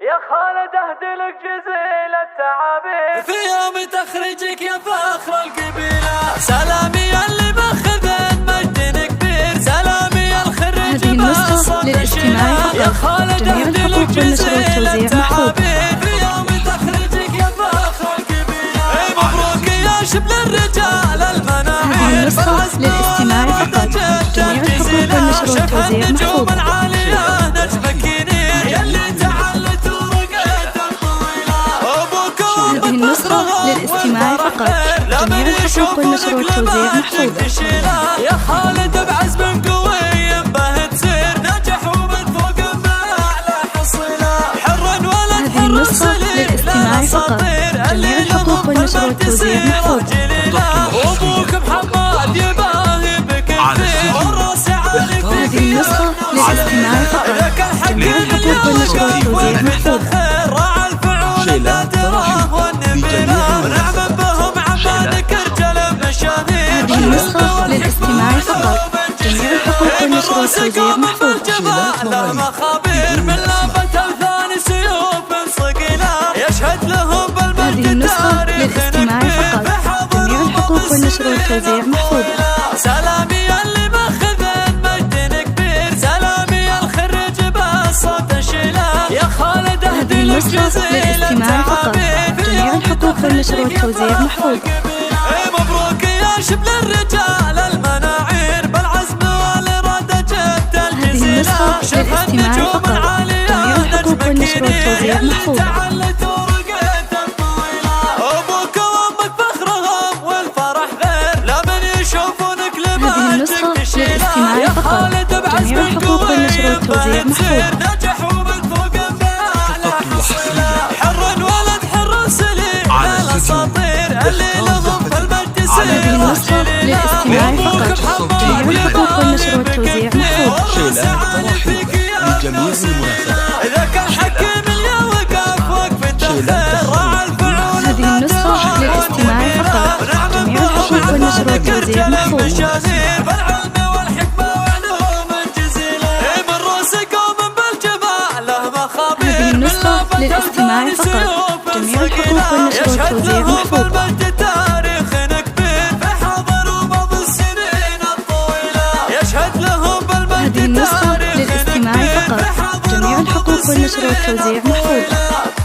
يا خالد اهدلك جزيل التعابير في يوم تخرجك يا فخر القبيلة. سلامي اللي ماخذ مجد كبير، سلامي الخريج النسخة للاستماع يا خالد اهدلك جزيل التعابير في يوم تخرجك يا فخر القبيلة. مبروك يا شبل الرجال المناعير، النسخة للاستماع فقط. جميع الحقوق والنشر والتوزيع محفوظة. هذه النسخة للاستماع فقط. جميع الحقوق والنشر والتوزيع محفوظة. يا خالد بعزم قوي به تصير ناجح ومن فوق بأعلى حصيلة. حرا ولد هذه النسخة للاستماع فقط. جميع الحقوق والنشر والتوزيع محفوظة. أبوك محمد يباهي بك كثير والراس عليك. هذه النسخة للاستماع فقط. جميع الحقوق والنشر والتوزيع محفوظة. هذه النسخة للاستماع فقط. جميع الحقوق والنشر والتوزيع محفوظة. مخابير من لافة أوثان سيوف صقيلة يشهد لهم بالمجد. هذه النسخة للاستماع فقط. جميع الحقوق والنشر والتوزيع محفوظة. سلامي اللي ماخذ مجد كبير، سلامي الخريج بالصوت الشيلة. يا خالد هذه النسخة للاستماع فقط. جميع الحقوق والنشر والتوزيع محفوظة. مبروك يا شبل الرجال المناعير، بالعزم والإرادة جبت الجزيلة. هذه النسخة للاستماع فقط. جميع الحقوق والنشر والتوزيع محفوظة. أبوك وأمك فخرهم والفرح غير، لمن يشوفونك هذه النسخة للاستماع فقط. جميع الحقوق والنشر والتوزيع محفوظة. نجح ومن فوق بأعلى حصيلة. حر ولد حر سليم الأساطير اللي لهم في المجد سير. هذه النسخة للاستماع فقط. جميع الحقوق والنشر والتوزيع محفوظة. لجميع المناسبات. إذا كان حكيم يا وقف وقف التخير راعى الفعول. هذه النسخة للاستماع فقط. جميع الحقوق والنشر والتوزيع محفوظة. بالعلم والحكمة وعلوم جزيلة. من روس قوم بالجمال له مخابير. هذه النسخة للاستماع فقط. جميع الحقوق والنشر والتوزيع محفوظة. تاريخ كبير في حضر ومضى السنين الطويلة. يشهد لهم بالمجد. هذه النسخة للاستماع فقط. جميع الحقوق والنشر والتوزيع محفوظة.